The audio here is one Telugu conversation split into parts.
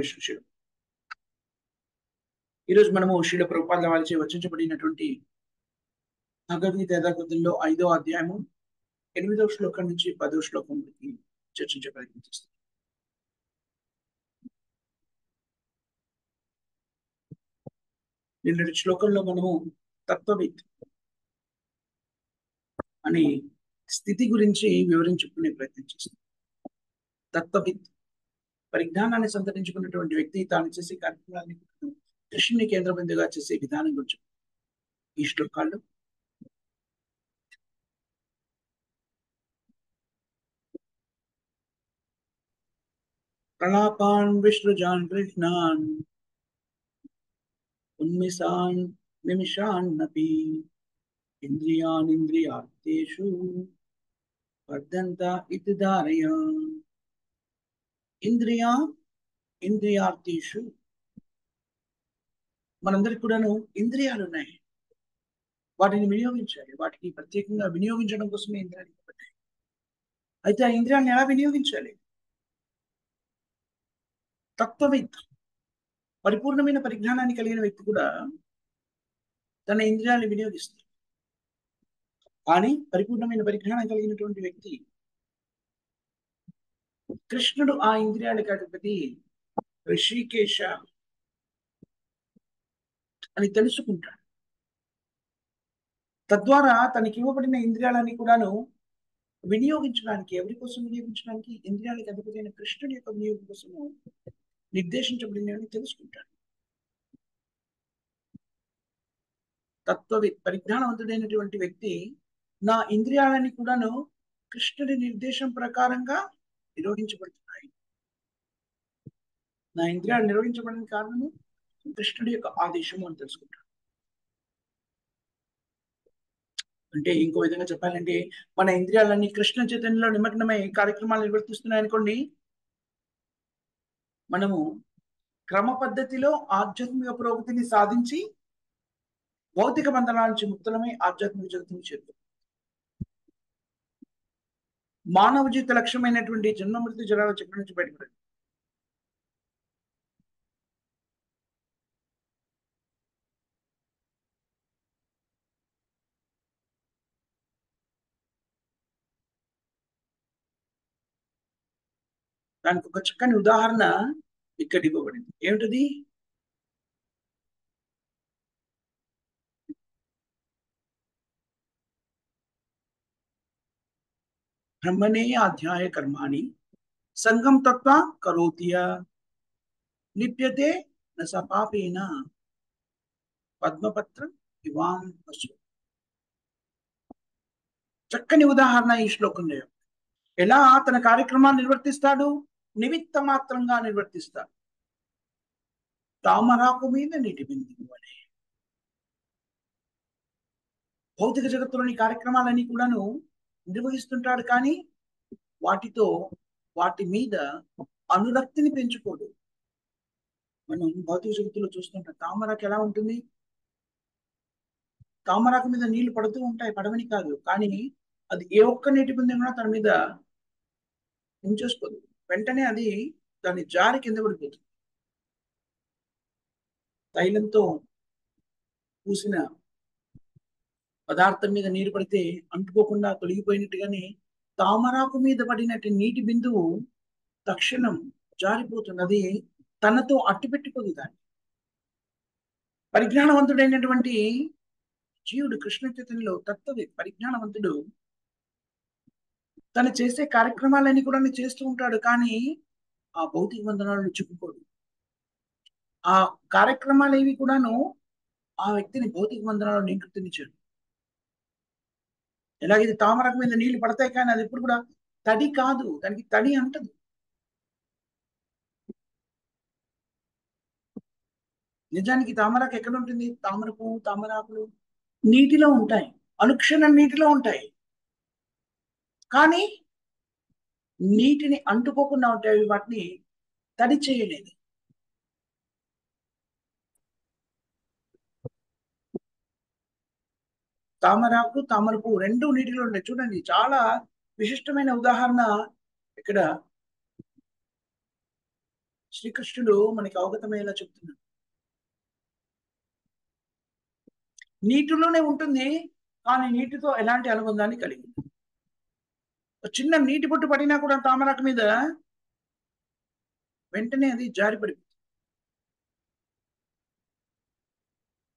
విశ్లేషణ. ఈరోజు మనము శ్రీల ప్రభుపాద వారిచే రచించబడినటువంటి భగవద్గీత యథాతథంలో 5వ అధ్యాయము 8వ శ్లోకం నుంచి 10వ శ్లోకం వరకు చర్చించే ప్రయత్నం చేస్తాం. నిన్నటి శ్లోకంలో మనము తత్వవిత్ అనే స్థితి గురించి వివరించుకునే ప్రయత్నం చేస్తాం. తత్వవిత్ పరిజ్ఞానాన్ని సంతరించుకున్నటువంటి వ్యక్తి తాను చేసే కార్యక్రమాన్ని కృష్ణుని కేంద్ర బిందుగా చేసే విధానం గురించి ఈ శ్లోకాల్లో ప్రలాపాన్ విసృజాన్ కృష్ణాన్ ఉన్మిషాన్ నిమిషాన్నపి ఇంద్రియాణింద్రియార్థేషు వర్ధంత ఇతి ధారయా. ఇంద్రియార్థేషు మనందరికి కూడాను ఇంద్రియాలు ఉన్నాయి, వాటిని వినియోగించాలి. వాటికి ప్రత్యేకంగా వినియోగించడం కోసమే ఇంద్రియాలు ఇవ్వబడ్డాయి. అయితే ఆ ఇంద్రియాలను ఎలా వినియోగించాలి? తత్వవిత్ పరిపూర్ణమైన పరిజ్ఞానాన్ని కలిగిన వ్యక్తి కూడా తన ఇంద్రియాలను వినియోగిస్తారు. కానీ పరిపూర్ణమైన పరిజ్ఞానం కలిగినటువంటి వ్యక్తి కృష్ణుడు ఆ ఇంద్రియాలకు అధిపతి ఋషికేశ అని తెలుసుకుంటాడు. తద్వారా తనకి ఇవ్వబడిన ఇంద్రియాలని కూడాను వినియోగించడానికి, ఎవరి కోసం వినియోగించడానికి? ఇంద్రియాలకు అధిపతి అయిన కృష్ణుడి యొక్క వినియోగం కోసము నిర్దేశించబడినవి తెలుసుకుంటాడు. తత్వవిత్ పరిజ్ఞానవంతుడైనటువంటి వ్యక్తి నా ఇంద్రియాలని కూడాను కృష్ణుడి నిర్దేశం ప్రకారంగా నిర్వహించబడుతున్నాయి. నా ఇంద్రియాలు నిర్వహించబడిన కారణము కృష్ణుడి యొక్క ఆదేశము అని తెలుసుకుంటాడు. అంటే ఇంకో విధంగా చెప్పాలంటే మన ఇంద్రియాలన్నీ కృష్ణ చైతన్యంలో నిమగ్నమై కార్యక్రమాలు నిర్వర్తిస్తున్నాయి అనుకోండి, మనము క్రమ పద్ధతిలో ఆధ్యాత్మిక పురోగతిని సాధించి భౌతిక బంధనాల నుంచి ముక్తులమై ఆధ్యాత్మిక జగత్తుని చేరుతాం. మానవ జీవిత లక్ష్యమైనటువంటి జన్మ మృత్యు జరాల చక్రం నుంచి బయటపడండి. దానికి ఒక చక్కని ఉదాహరణ ఇక్కడ ఇవ్వబడింది. ఏమిటది? బ్రహ్మణే అధ్యాయ కర్మాణి సంగం తత్వ కరోతియ లిప్యతే న సపాపేన పద్మపత్రం ఇవాం పశు. చక్కని ఉదాహరణ ఈ శ్లోకంలో. ఎలా తన కార్యక్రమాన్ని నిర్వర్తిస్తాడు? నిమిత్త మాత్రంగా నిర్వర్తిస్తాడు. తామరాకు మీద నీటి బిందువు వలె భౌతిక జగత్తులోని కార్యక్రమాలన్నీ కూడాను నిర్వహిస్తుంటాడు. కానీ వాటి మీద అనురక్తిని పెంచుకోడు. మనం భౌతిక జగత్తులో చూస్తుంటాం. తామరాకు ఎలా ఉంటుంది? తామరాకు మీద నీళ్లు పడుతూ ఉంటాయి, పడవని కాదు. కానీ అది ఏ ఒక్క నీటి బిందువు కూడా తన మీద ఉంచేసుకోదు. వెంటనే అది దాని జారి కింద పడిపోతుంది. తైలంతో పూసిన పదార్థం మీద నీరు పడితే అంటుకోకుండా తొలగిపోయినట్టుగానే తామరాకు మీద పడినట్టు నీటి బిందువు తక్షణం జారిపోతుంది. అది తనతో అట్టిపెట్టుకోదు. దాన్ని పరిజ్ఞానవంతుడైనటువంటి జీవుడు కృష్ణ చైతన్యంలో పరిజ్ఞానవంతుడు తను చేసే కార్యక్రమాలన్నీ కూడా చేస్తూ ఉంటాడు. కానీ ఆ భౌతిక బంధనాలను చిక్కుకోడు. ఆ కార్యక్రమాలు ఏవి కూడాను ఆ వ్యక్తిని భౌతిక బంధనాలను నికృతించాడు. ఎలాగైతే తామరాకు మీద నీళ్లు పడతాయి, కానీ అది ఎప్పుడు కూడా తడి కాదు, దానికి తడి అంటదు. నిజానికి తామరాకు ఎక్కడ ఉంటుంది? తామరాకులు నీటిలో ఉంటాయి, అనుక్షణం నీటిలో ఉంటాయి. కానీ నీటిని అంటుకోకుండా ఉంటాయి, వాటిని తడి చేయలేదు. తామరాకు తామరపు రెండు నీటిలో ఉంటాయి. చూడండి, చాలా విశిష్టమైన ఉదాహరణ ఇక్కడ శ్రీకృష్ణుడు మనకి అవగతమయ్యేలా చెప్తున్నాడు. నీటిలోనే ఉంటుంది, కానీ నీటితో ఎలాంటి అనుబంధాన్ని కలిగి ఉంది. ఒక చిన్న నీటి బొట్టు పడినా కూడా తామరాకు మీద వెంటనే అది జారిపడిపోతుంది.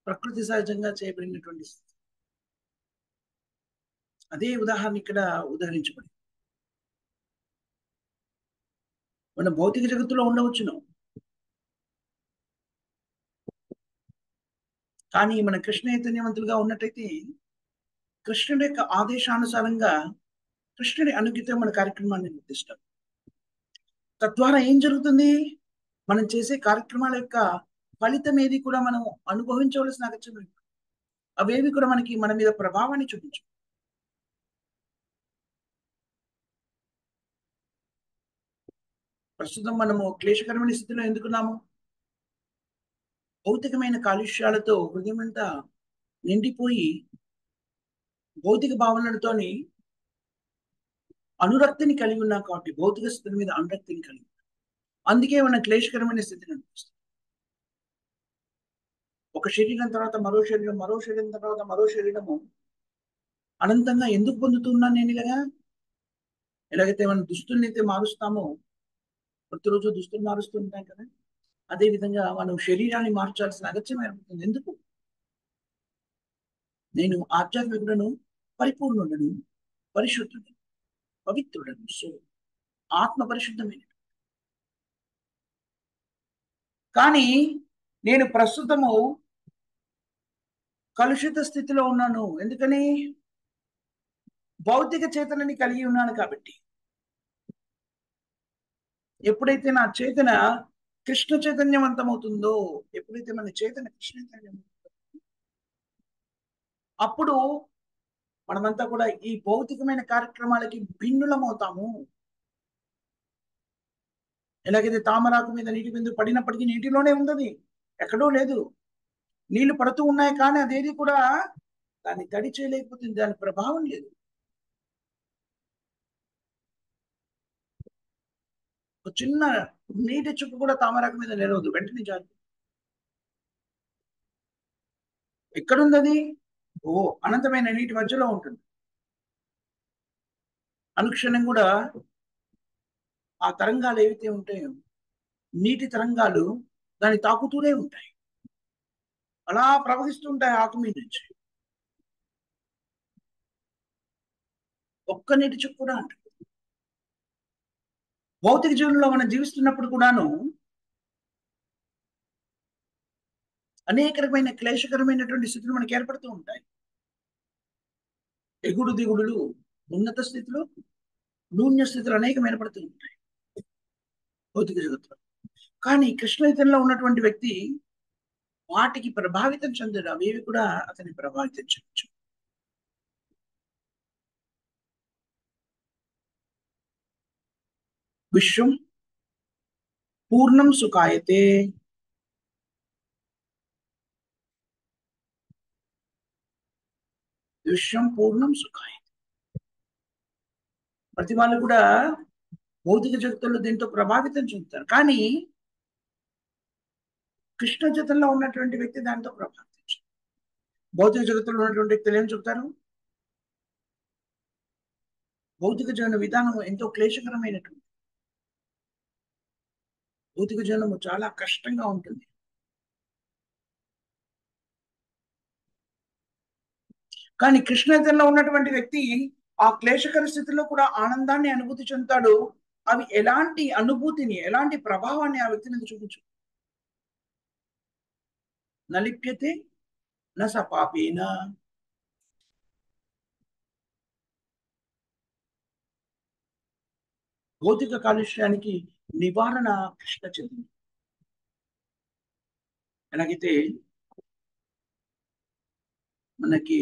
ప్రకృతి సహజంగా చేయబడినటువంటి స్థితి. అదే ఉదాహరణ ఇక్కడ ఉదహరించబడింది. మన భౌతిక జగత్తులో ఉండవచ్చును, కానీ మన కృష్ణ చైతన్యవంతులుగా ఉన్నట్టయితే కృష్ణుడి యొక్క ఆదేశానుసారంగా కృష్ణుడి అనుగ్రహం మన కార్యక్రమాన్ని నిర్దిస్తాం. తద్వారా ఏం జరుగుతుంది? మనం చేసే కార్యక్రమాల యొక్క ఫలితం ఏది కూడా మనం అనుభవించవలసిన అగత్యం లేదు. అవేవి కూడా మనకి మన మీద ప్రభావాన్ని చూపించు. ప్రస్తుతం మనము క్లేశకరమైన స్థితిలో ఎందుకున్నాము? భౌతికమైన కాలుష్యాలతో హృదయం అంతా నిండిపోయి భౌతిక భావనలతోని అనురక్తిని కలిగి ఉన్నాం కాబట్టి, భౌతిక స్థితి మీద అనురక్తిని కలిగి ఉన్నాం. అందుకే మన క్లేశకరమైన స్థితిని అనిపిస్తుంది. ఒక శరీరం తర్వాత మరో శరీరం, మరో శరీరం తర్వాత మరో శరీరము అనంతంగా ఎందుకు పొందుతున్నాను నేను ఇలాగా? ఎలాగైతే మనం దుస్తుల్ని అయితే మారుస్తామో, ప్రతిరోజు దుస్తులు మారుస్తూ ఉంటాం కదా, అదే విధంగా మనం శరీరాన్ని మార్చాల్సిన అగత్యం ఏర్పడుతుంది. ఎందుకు? నేను ఆధ్యాత్మికుడను, పరిపూర్ణుడను, పరిశుద్ధుడు, పవిత్రుడను. సో ఆత్మ పరిశుద్ధమైన. కానీ నేను ప్రస్తుతము కలుషిత స్థితిలో ఉన్నాను. ఎందుకని? భౌతిక చేతనని కలిగి ఉన్నాను కాబట్టి. ఎప్పుడైతే నా చేతన కృష్ణ చైతన్యవంతమవుతుందో, ఎప్పుడైతే మన చేతన కృష్ణ చైతన్యం, అప్పుడు మనమంతా కూడా ఈ భౌతికమైన కార్యక్రమాలకి భిన్నులమవుతాము. ఎలాగైతే తామరాకు మీద నీటి బిందు పడినప్పటికీ నీటిలోనే ఉంది, ఎక్కడో లేదు. నీళ్లు పడుతూ ఉన్నాయి, కానీ అదేది కూడా దాన్ని తడి చేయలేకపోతుంది, దాని ప్రభావం లేదు. ఒక చిన్న నీటి చుక్క కూడా తామరాకు మీద నిలవదు, వెంటనే జారి. ఎక్కడుంది అది? ఓ అనంతమైన నీటి మధ్యలో ఉంటుంది. అనుక్షణం కూడా ఆ తరంగాలు ఏవైతే ఉంటాయో, నీటి తరంగాలు దాన్ని తాకుతూనే ఉంటాయి, అలా ప్రవహిస్తూ ఉంటాయి ఆకు మీద నుంచి. ఒక్క నీటి చుక్క కూడా అంట. భౌతిక జీవనంలో మనం జీవిస్తున్నప్పుడు కూడాను అనేక రకమైన క్లేశకరమైనటువంటి స్థితులు మనకి ఏర్పడుతూ ఉంటాయి. ఎగుడు దిగుడులు, ఉన్నత స్థితిలో, నూన్య స్థితులు అనేకం ఏర్పడుతూ ఉంటాయి భౌతిక జగత్తులో. కానీ కృష్ణైతంలో ఉన్నటువంటి వ్యక్తి వాటికి ప్రభావితం చెందడు, అవేవి కూడా అతన్ని ప్రభావితం చేయవచ్చు. విశ్వం పూర్ణం సుఖాయతే. విశ్వం పూర్ణం సుఖాయతే. ప్రతి వాళ్ళు కూడా భౌతిక జగత్తులో దీంతో ప్రభావితం చెందుతారు, కానీ కృష్ణ జగత్తులో ఉన్నటువంటి వ్యక్తి దాంతో ప్రభావితం చెందుతారు. భౌతిక జగత్తులో ఉన్నటువంటి వ్యక్తులు ఏం చెప్తారు? భౌతిక జీవన విధానం ఎంతో క్లేశకరమైనటువంటి, భౌతిక జీవనము చాలా కష్టంగా ఉంటుంది. కానీ కృష్ణలో ఉన్నటువంటి వ్యక్తి ఆ క్లేశకర స్థితిలో కూడా ఆనందాన్ని అనుభూతి చెందుతాడు. అవి ఎలాంటి అనుభూతిని, ఎలాంటి ప్రభావాన్ని ఆ వ్యక్తి మీద చూపించు. నలిప్యతే న స పాపేన. భౌతిక కాలుష్యానికి నివారణ కృష్ణ చైతన్యం. ఎలాగైతే మనకి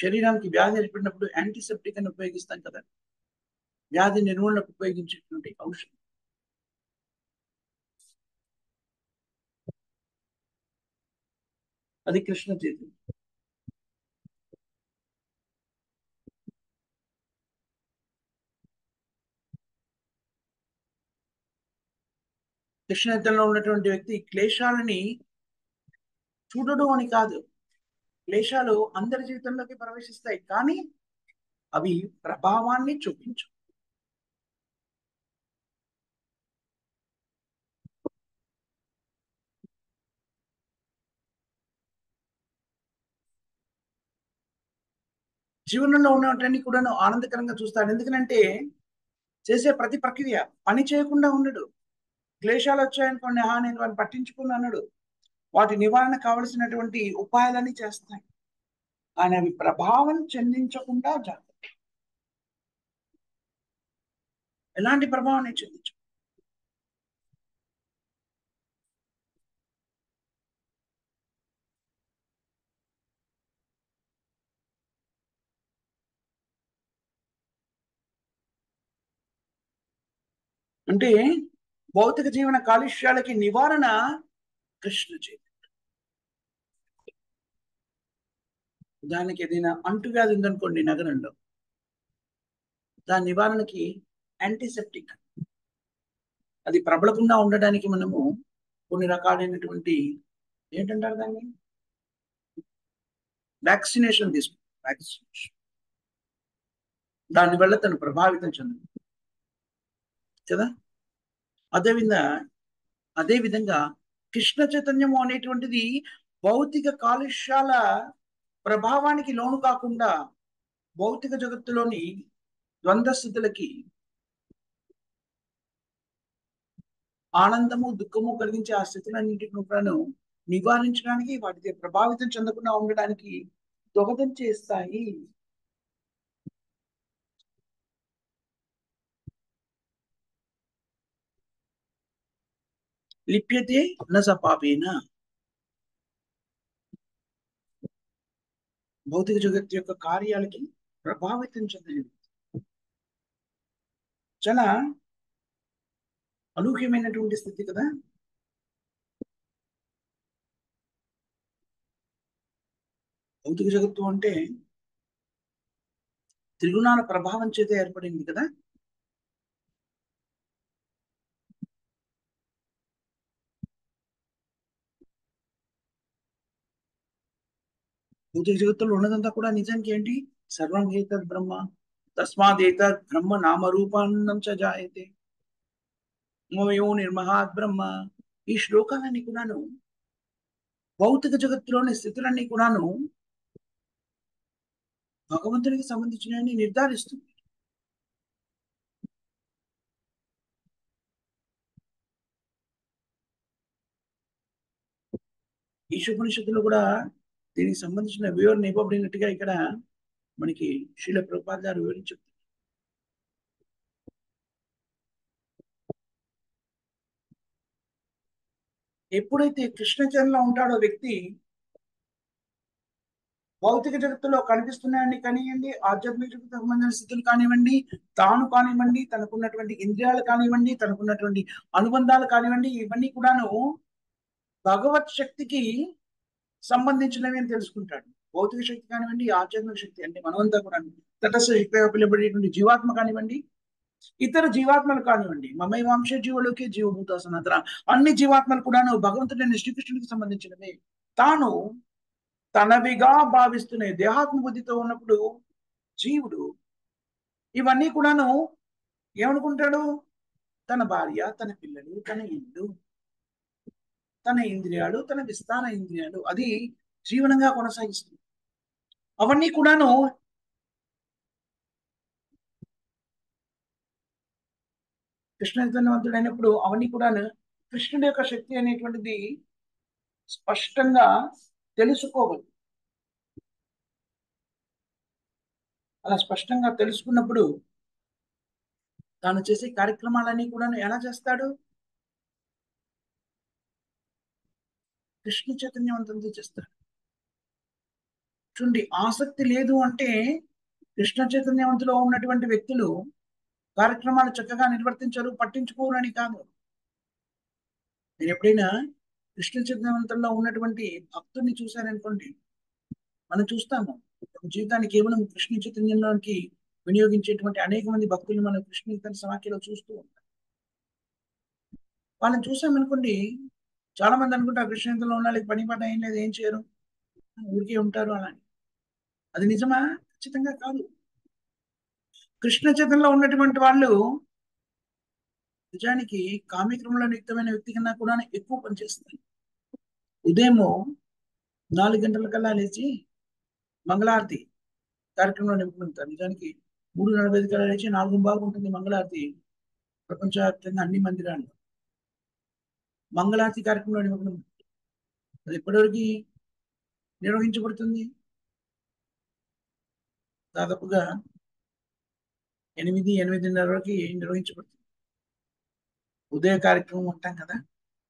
శరీరానికి వ్యాధి ఏర్పడినప్పుడు యాంటీసెప్టిక్ అని ఉపయోగిస్తాం కదా, వ్యాధి నిర్మూలనకు ఉపయోగించేటువంటి ఔషధం. అది కృష్ణ చైతన్యం. కృష్ణలో ఉన్నటువంటి వ్యక్తి క్లేశాలని చూడడు అని కాదు, క్లేశాలు అందరి జీవితంలోకి ప్రవేశిస్తాయి, కానీ అవి ప్రభావాన్ని చూపించు. జీవనంలో ఉన్నటువంటి కూడాను ఆనందకరంగా చూస్తాడు. ఎందుకంటే చేసే ప్రతి ప్రక్రియ పని చేయకుండా ఉండడు. క్లేశాలు వచ్చాయనుకోండి, నేను వాటిని పట్టించుకున్నాడు, వాటి నివారణ కావలసినటువంటి ఉపాయాలన్నీ చేస్తాయి, కానీ అవి ప్రభావం చెందించకుండా జాగ్రత్త. ఎలాంటి ప్రభావాన్ని చెందించు. అంటే భౌతిక జీవన కాలుష్యాలకి నివారణ కృష్ణ చైతన్యం. దానికి ఏదైనా అంటువ్యాధి ఉందనుకోండి నగరంలో, దాని నివారణకి యాంటీసెప్టిక్, అది ప్రబలకుండా ఉండడానికి మనము కొన్ని రకాలైనటువంటి ఏంటంటారు దాన్ని, వ్యాక్సినేషన్ తీసుకుంటాం. వ్యాక్సినేషన్ దానివల్ల తను ప్రభావితం చెంది కదా. అదేవిధంగా అదేవిధంగా కృష్ణ చైతన్యము అనేటువంటిది భౌతిక కాలుష్యాల ప్రభావానికి లోను కాకుండా భౌతిక జగత్తులోని ద్వంద్వ స్థితులకి ఆనందము దుఃఖము కలిగించే ఆ స్థితులన్నింటిని కూడాను నివారించడానికి, వాటికి ప్రభావితం చెందకుండా ఉండడానికి దోహదం చేస్తాయి. లిప్యతే న స పాపేన. భౌతిక జగత్తు యొక్క కార్యాలకి ప్రభావితం చెందినది. చాలా అనూహ్యమైనటువంటి స్థితి కదా. భౌతిక జగత్తు అంటే త్రిగుణాల ప్రభావం చేత ఏర్పడింది కదా. భౌతిక జగత్తులో ఉన్నదంతా కూడా నిజానికి ఏంటి, సర్వం ఏతద్ బ్రహ్మ తస్మాత్ ఏతద్ బ్రహ్మ నామరూపాన్నం చ జాయతే మమయో నిర్మహాత్ బ్రహ్మ. ఈ శ్లోకాలన్నీ కూడాను భౌతిక జగత్తులోని స్థితులన్నీ కూడాను భగవంతునికి సంబంధించినవి నిర్ధారిస్తుంది. ఈశోపనిషత్తులో కూడా దీనికి సంబంధించిన వివరణ ఇవ్వబడినట్టుగా ఇక్కడ మనకి శ్రీల ప్రభుపాద గారు వివరించారు. ఎప్పుడైతే కృష్ణచరణలో ఉంటాడో వ్యక్తి, భౌతిక జగత్తులో కనిపిస్తున్నాయని కానివ్వండి, ఆధ్యాత్మిక జగత్తుకు సంబంధించిన స్థితులు కానివ్వండి, తాను కానివ్వండి, తనకున్నటువంటి ఇంద్రియాలు కానివ్వండి, తనకున్నటువంటి అనుబంధాలు కానివ్వండి, ఇవన్నీ కూడాను భగవత్ శక్తికి సంబంధించినవి అని తెలుసుకుంటాడు. భౌతిక శక్తి కానివ్వండి, ఆధ్యాత్మిక శక్తి అంటే మనమంతా కూడా తటస్థ శక్తిగా పిలువబడేటువంటి జీవాత్మ కానివ్వండి, ఇతర జీవాత్మలు కానివ్వండి, మమై వంశ జీవులకి జీవభూత సనాతన, అన్ని జీవాత్మలు కూడాను భగవంతుడైన శ్రీకృష్ణుడికి సంబంధించినవే. తాను తనవిగా భావిస్తున్న దేహాత్మ బుద్ధితో ఉన్నప్పుడు జీవుడు ఇవన్నీ కూడాను ఏమనుకుంటాడు, తన భార్య, తన పిల్లలు, తన ఇల్లు, తన ఇంద్రియాలు, తన విస్తార ఇంద్రియాలు, అది జీవనంగా కొనసాగిస్తుంది. అవన్నీ కూడాను కృష్ణ చైతన్యవంతుడైనప్పుడు అవన్నీ కూడాను కృష్ణుడి యొక్క శక్తి అనేటువంటిది స్పష్టంగా తెలుసుకోవాలి. అలా స్పష్టంగా తెలుసుకున్నప్పుడు తాను చేసే కార్యక్రమాలన్నీ కూడా ఎలా చేస్తాడు, కృష్ణ చైతన్యవంతంతో చేస్తాడు. చూడండి, ఆసక్తి లేదు అంటే కృష్ణ చైతన్యవంతులో ఉన్నటువంటి వ్యక్తులు కార్యక్రమాలు చక్కగా నిర్వర్తించరు, పట్టించుకోరని కాదు. నేను ఎప్పుడైనా కృష్ణ చైతన్యవంతంలో ఉన్నటువంటి భక్తుడిని చూశాననుకోండి, మనం చూస్తాము జీవితాన్ని కేవలం కృష్ణ చైతన్యంలోకి వినియోగించేటువంటి అనేక మంది భక్తులు మనం కృష్ణ చైతన్య సమాఖ్యలో చూస్తూ ఉంటాం. వాళ్ళని చూసామనుకోండి, చాలా మంది అనుకుంటారు కృష్ణ ఉన్న వాళ్ళకి పని పాట ఏం లేదు, ఏం చేయరు, ఊరికే ఉంటారు అలా అని. అది నిజమా? ఖచ్చితంగా కాదు. కృష్ణ చైతన్యంలో ఉన్నటువంటి వాళ్ళు నిజానికి కామ్యక్రమంలో నియుక్తమైన వ్యక్తి కన్నా కూడా ఎక్కువ పనిచేస్తారు. ఉదయము 4 గంటలకల్లా లేచి మంగళారతి కార్యక్రమంలో నిమగ్నమవుతారు. నిజానికి 3:45 కల్లా లేచి 4:15 ఉంటుంది మంగళారతి. ప్రపంచవ్యాప్తంగా అన్ని మందిరాలు మంగళారతి కార్యక్రమంలో నిమగ్నం. అది ఎప్పటివరకు నిర్వహించబడుతుంది? దాదాపుగా 8:30 వరకు నిర్వహించబడుతుంది. ఉదయ కార్యక్రమం అంటాం కదా,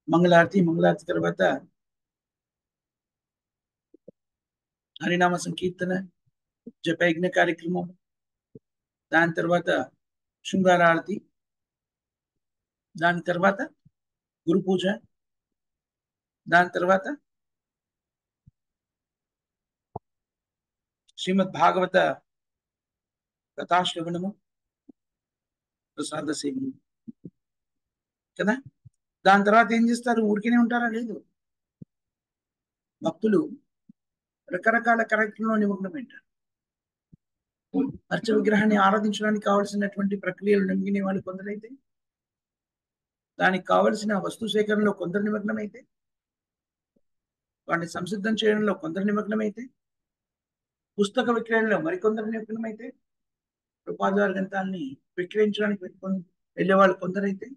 మంగళారతి తర్వాత హరినామ సంకీర్తన, జపయజ్ఞ కార్యక్రమం, దాని తర్వాత శృంగారారతి, దాని తర్వాత గురు పూజ, దాని తర్వాత శ్రీమద్ భాగవత కథాశ్రవణము, ప్రసాద సేవనం కదా. దాని తర్వాత ఏం చేస్తారు? ఊరికేనే ఉంటారా? లేదు. భక్తులు రకరకాల కార్యక్రమంలో నిమగ్నమైంటారు. అర్చ విగ్రహాన్ని ఆరాధించడానికి కావలసినటువంటి ప్రక్రియలు నిమగ్నే వాళ్ళు కొందరైతే, దానికి కావలసిన వస్తు సేకరణలో కొందరు నిమగ్నమైతే, వాటిని సంసిద్ధం చేయడంలో కొందరు నిమగ్నమైతే, పుస్తక విక్రయంలో మరికొందరు నిమగ్నమైతే, రూపాధార గ్రంథాన్ని విక్రయించడానికి పెట్టుకొని వెళ్ళేవాళ్ళు కొందరైతే,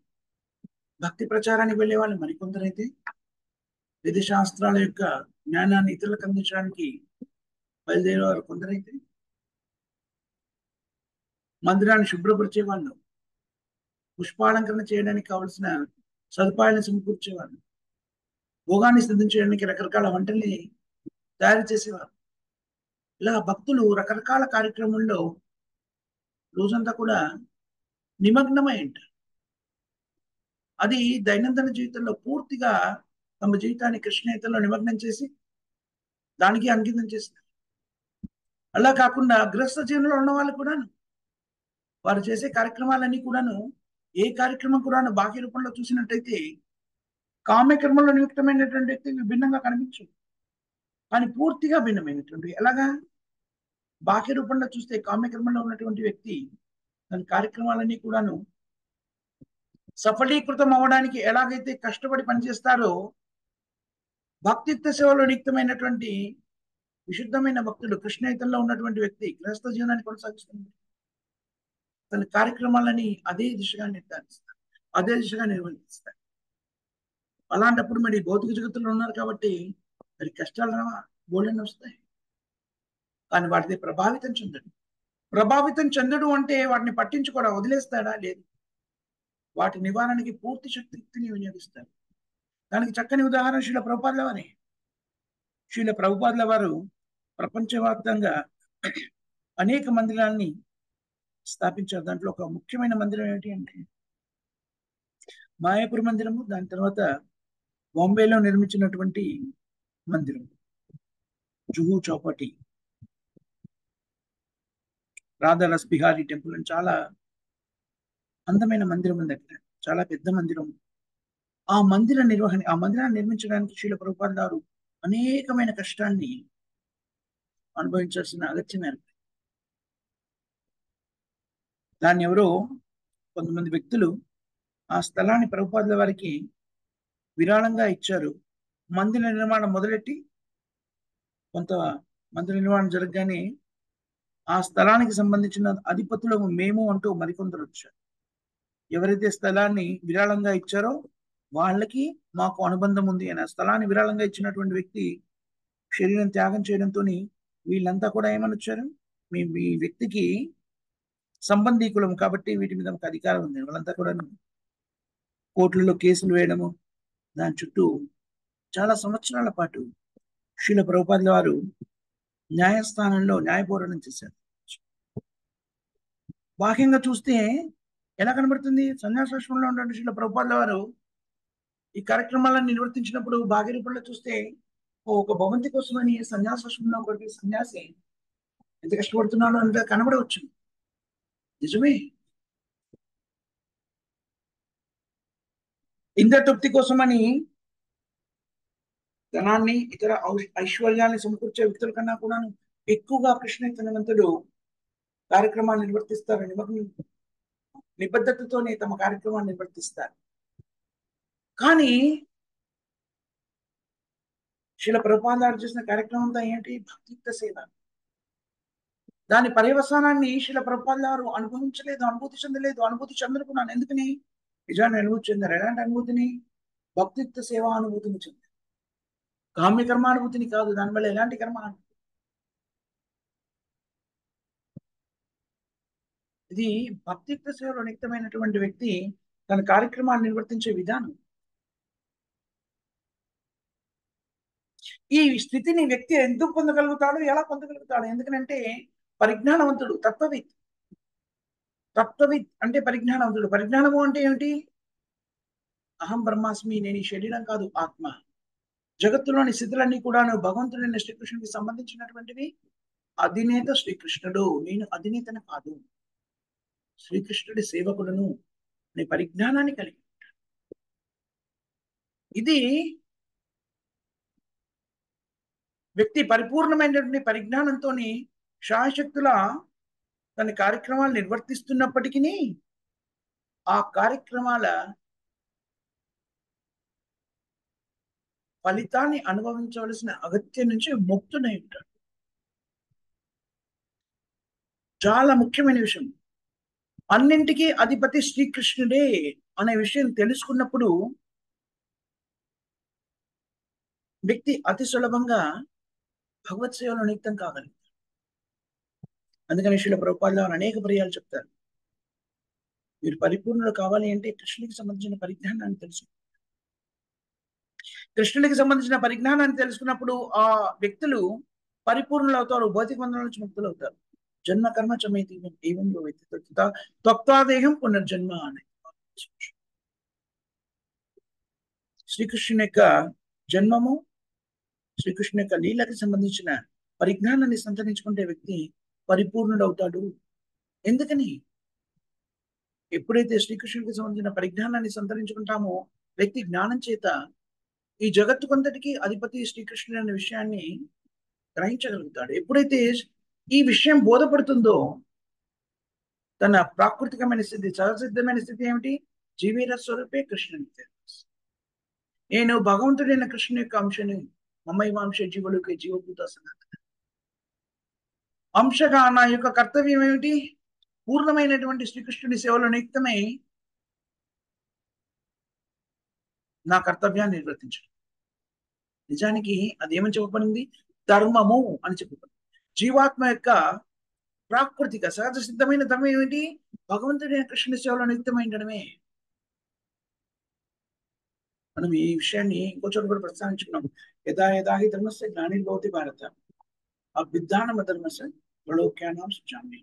భక్తి ప్రచారానికి వెళ్ళే వాళ్ళు మరికొందరైతే, విధి శాస్త్రాల యొక్క జ్ఞానాన్ని ఇతరులకు అందించడానికి బయలుదేరే వారు కొందరైతే, మందిరాన్ని శుభ్రపరిచే వాళ్ళు, పుష్పాలంకరణ చేయడానికి కావలసిన సదుపాయాలను సమకూర్చేవాళ్ళు, భోగాన్ని సిద్ధం చేయడానికి రకరకాల వంటల్ని తయారు చేసేవారు. ఇలా భక్తులు రకరకాల కార్యక్రమంలో రోజంతా కూడా నిమగ్నమై ఉంటారు. అది దైనందిన జీవితంలో పూర్తిగా తమ జీవితాన్ని కృష్ణేతలో నిమగ్నం చేసి దానికి అంకితం చేస్తారు. అలా కాకుండా గృహస్థ జీవనంలో ఉన్న వాళ్ళు కూడాను వారు చేసే కార్యక్రమాలన్నీ కూడాను, ఏ కార్యక్రమం కూడాను బాహ్య రూపంలో చూసినట్టయితే కామ్యకర్మంలో నియుక్తమైనటువంటి వ్యక్తి భిన్నంగా కనిపించు, కానీ పూర్తిగా భిన్నమైనటువంటి. ఎలాగా? బాహ్య రూపంలో చూస్తే కామ్యకర్మంలో ఉన్నటువంటి వ్యక్తి తన కార్యక్రమాలన్నీ కూడాను సఫలీకృతం అవ్వడానికి ఎలాగైతే కష్టపడి పనిచేస్తారో, భక్తిత్వ సేవలో నియుక్తమైనటువంటి విశుద్ధమైన భక్తుడు, కృష్ణయుతంలో ఉన్నటువంటి వ్యక్తి గృహస్థ జీవనాన్ని కొనసాగిస్తుంది. తన కార్యక్రమాలని అదే దిశగా నిర్ధారిస్తారు, అదే దిశగా నిర్వహిస్తారు. అలాంటప్పుడు మరి భౌతిక జగత్తులో ఉన్నారు కాబట్టి మరి కష్టాలు రావా? బోల్డెన్ వస్తాయి. కానీ వాటిని ప్రభావితం చెందడు. ప్రభావితం చెందడు అంటే వాటిని పట్టించుకోవడం, వదిలేస్తాడా? లేదు. వాటి నివారణకి పూర్తి శక్తిని వినియోగిస్తారు. దానికి చక్కని ఉదాహరణ శ్రీల ప్రభుపాదుల వారే. శ్రీల ప్రభుపాదుల వారు ప్రపంచవ్యాప్తంగా అనేక మందిరాల్ని స్థాపించారు. దాంట్లో ఒక ముఖ్యమైన మందిరం ఏమిటి అంటే మాయాపూర్ మందిరము, దాని తర్వాత బాంబేలో నిర్మించినటువంటి మందిరం జుహూ చౌపాటి రాధా రస్ బిహారీ టెంపుల్ అని చాలా అందమైన మందిరం ఉంది అక్కడ, చాలా పెద్ద మందిరం. ఆ మందిర నిర్వహణ, ఆ మందిరాన్ని నిర్మించడానికి శ్రీల ప్రభుపాదుల వారు అనేకమైన కష్టాన్ని అనుభవించాల్సిన అగత్యం ఏర్పడింది. దాన్ని ఎవరో కొంతమంది వ్యక్తులు ఆ స్థలాన్ని ప్రభుపాదుల వారికి విరాళంగా ఇచ్చారు. మందిర నిర్మాణం మొదలెట్టి కొంత మందిర నిర్మాణం జరగగానే ఆ స్థలానికి సంబంధించిన అధిపతులకు మేము అంటూ మరికొందరు వచ్చారు. ఎవరైతే స్థలాన్ని విరాళంగా ఇచ్చారో వాళ్ళకి మాకు అనుబంధం ఉంది అని. ఆ స్థలాన్ని విరాళంగా ఇచ్చినటువంటి వ్యక్తి శరీరం త్యాగం చేయడంతో వీళ్ళంతా కూడా ఏమని వచ్చారు, మీ వ్యక్తికి సంబంధీకులం కాబట్టి వీటి మీద మాకు అధికారం ఉంది. వాళ్ళంతా కూడా కోర్టులలో కేసులు వేయడము, దాని చుట్టూ చాలా సంవత్సరాల పాటు శ్రీల ప్రభుపాదుల వారు న్యాయస్థానంలో న్యాయ పోరాటం చేశారు. బాహ్యంగా చూస్తే ఎలా కనబడుతుంది? సన్యాసాశ్రమంలో ఉన్నటువంటి శ్రీల ప్రభుపాదుల వారు ఈ కార్యక్రమాలను నిర్వర్తించినప్పుడు బాహ్య రూపంలో చూస్తే ఒక భవంతి కోసమని సన్యాసాశ్రమంలో ఒకటి సన్యాసి ఎంత కష్టపడుతున్నాడో అంత కనబడవచ్చు. నిజమే. ఇంద్ర తృప్తి కోసమని ధనాన్ని ఇతర ఐశ్వర్యాన్ని సమకూర్చే వ్యక్తుల కన్నా కూడా ఎక్కువగా కృష్ణ చైతన్యవంతుడు కార్యక్రమాన్ని నిర్వర్తిస్తారు. నిబద్ధతతోనే తమ కార్యక్రమాన్ని నిర్వర్తిస్తారు. కానీ శిల ప్రభుపాదాలు చేసిన కార్యక్రమం అంతా ఏంటి? భక్తియుక్త సేవ. దాని పర్యవసానాన్ని శిల ప్రభుపాదాలు అనుభవించలేదు, అనుభూతి చెందలేదు, అనుభూతి చెందనుకున్నాను. ఎందుకని? నిజాన్ని అనుభూతి చెందారు. ఎలాంటి అనుభూతిని? భక్తియుక్త సేవా అనుభూతిని చెందారు. కామ్య కర్మానుభూతిని కాదు. దానివల్ల ఎలాంటి కర్మ? ఇది భక్తియుక్త సేవలో నిక్తమైనటువంటి వ్యక్తి తన కార్యక్రమాన్ని నిర్వర్తించే విధానం. ఈ స్థితిని వ్యక్తి ఎందుకు పొందగలుగుతాడు, ఎలా పొందగలుగుతాడు? ఎందుకంటే పరిజ్ఞానవంతుడు, తత్వవిత్. తత్వవిత్ అంటే పరిజ్ఞానవంతుడు. పరిజ్ఞానము అంటే ఏమిటి? అహం బ్రహ్మాస్మి, నేను ఈ శరీరం కాదు, ఆత్మ. జగత్తులోని స్థితులన్నీ కూడా భగవంతుడైన శ్రీకృష్ణుడికి సంబంధించినటువంటివి. అధినేత శ్రీకృష్ణుడు, నేను అధినేతను కాదు, శ్రీకృష్ణుడి సేవకుడును అనే పరిజ్ఞానాన్ని కలిగి. ఇది వ్యక్తి పరిపూర్ణమైనటువంటి పరిజ్ఞానంతో శాయశక్తుల తన కార్యక్రమాలు నిర్వర్తిస్తున్నప్పటికీ ఆ కార్యక్రమాల ఫలితాన్ని అనుభవించవలసిన అగత్యం నుంచి ముక్తుడై ఉంటాడు. చాలా ముఖ్యమైన విషయం. అన్నింటికీ అధిపతి శ్రీకృష్ణుడే అనే విషయం తెలుసుకున్నప్పుడు వ్యక్తి అతి సులభంగా భగవత్ సేవలో నియుక్తం కాగలరు. అందుకని శిల ప్రభుపాదాలు అనేక పర్యాలు చెప్తారు, మీరు పరిపూర్ణులు కావాలి అంటే కృష్ణుడికి సంబంధించిన పరిజ్ఞానాన్ని తెలుసు. కృష్ణుడికి సంబంధించిన పరిజ్ఞానాన్ని తెలుసుకున్నప్పుడు ఆ వ్యక్తులు పరిపూర్ణులు అవుతారు, భౌతిక బంధనాల నుంచి ముక్తులు అవుతారు. జన్మ కర్మ చమేతి ఏవం త్వక్తాదేహం పునర్జన్మ అనే శ్రీకృష్ణుని యొక్క జన్మము, శ్రీకృష్ణుని యొక్క లీలకి సంబంధించిన పరిజ్ఞానాన్ని సంతరించుకుంటే వ్యక్తి పరిపూర్ణుడు అవుతాడు. ఎందుకని? ఎప్పుడైతే శ్రీకృష్ణుడికి సంబంధించిన పరిజ్ఞానాన్ని సంతరించుకుంటామో వ్యక్తి జ్ఞానం చేత ఈ జగత్తుకంతటికి అధిపతి శ్రీకృష్ణుడు అనే విషయాన్ని గ్రహించగలుగుతాడు. ఎప్పుడైతే ఈ విషయం బోధపడుతుందో తన ప్రాకృతికమైన స్థితి, సహసిద్ధమైన స్థితి ఏమిటి? జీవీర స్వరూపే కృష్ణుని. నేను భగవంతుడైన కృష్ణుని యొక్క అంశని, మమైవాంశ జీవులకి జీవభూత సనాతన అంశగా నా యొక్క కర్తవ్యం ఏమిటి? పూర్ణమైనటువంటి శ్రీకృష్ణుని సేవలో నియుక్తమై నా కర్తవ్యాన్ని నిర్వర్తించడం. నిజానికి అదేమని చెప్పబడింది? ధర్మము అని చెప్పబడింది. జీవాత్మ యొక్క ప్రాకృతిక సహజ సిద్ధమైన ధర్మం ఏమిటి? భగవంతుడైన కృష్ణుని సేవలో నియుక్తమైనడమే. మనం ఈ విషయాన్ని ఇంకో చోట కూడా ప్రస్తావించుకున్నాం. యథా యథాహి ధర్మస్య గ్లానిర్భవతి భారత అభ్యుత్థానమ ధర్మస్య ప్రలోక్యానాం సృజామి.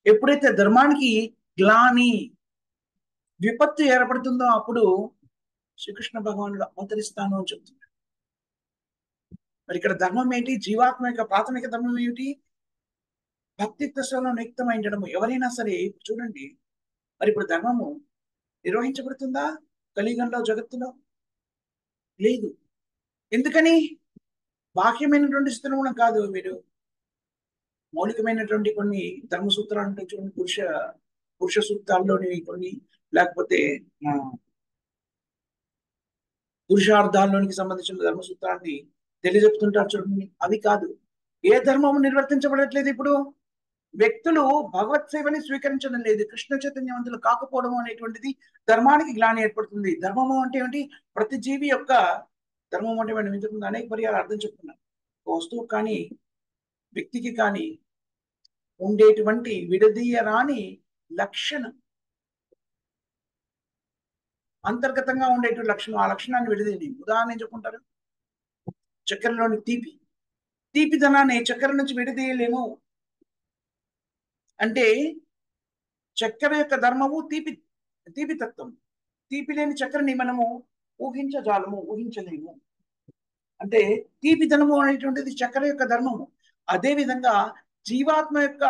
ఎప్పుడైతే ధర్మానికి గ్లాని, విపత్తు ఏర్పడుతుందో అప్పుడు శ్రీకృష్ణ భగవానుడు అవతరిస్తాను అని చెప్తున్నాడు. మరి ఇక్కడ ధర్మం ఏంటి? జీవాత్మ యొక్క ప్రాథమిక ధర్మం ఏమిటి? భక్తియుక్త సేవలో నియుక్తమైనడము. ఎవరైనా సరే చూడండి, మరి ఇప్పుడు ధర్మము నిర్వహించబడుతుందా కలియుగంలో, జగత్తులో? లేదు. ఎందుకని? బాహ్యమైనటువంటి స్థితిలో కూడా కాదు, మీరు మౌలికమైనటువంటి కొన్ని ధర్మ సూత్రాలు ఉంటాయి చూడండి, పురుష సూక్తాల్లోని కొన్ని, లేకపోతే పురుషార్థాల్లోనికి సంబంధించిన ధర్మ సూత్రాన్ని తెలియజెప్తుంటారు చూడండి, అవి కాదు. ఏ ధర్మము నిర్వర్తించబడట్లేదు ఇప్పుడు? వ్యక్తులు భగవత్ సేవని స్వీకరించడం లేదు, కృష్ణ చైతన్యవంతులు కాకపోవడం అనేటువంటిది ధర్మానికి గ్లాని ఏర్పడుతుంది. ధర్మము అంటే ఏమిటి? ప్రతి జీవి యొక్క ధర్మం అంటే మనం ఇంతకుముందు అనేక పర్యాలు అర్థం చెప్తున్నాం. వస్తువు కానీ వ్యక్తికి కానీ ఉండేటువంటి విడదీయరాని లక్షణం, అంతర్గతంగా ఉండేటువంటి లక్షణం, ఆ లక్షణాన్ని విడదీయని. ఉదాహరణ చెప్పుకుంటారు, చక్కెరలోని తీపిదనాన్ని చక్కెర నుంచి విడదీయలేము. అంటే చక్కెర యొక్క ధర్మము తీపితత్వం. తీపి లేని చక్కెరని మనము ఊహించలేము. అంటే తీపిదనము అనేటువంటిది చక్కెర యొక్క ధర్మము. అదే విధంగా జీవాత్మ యొక్క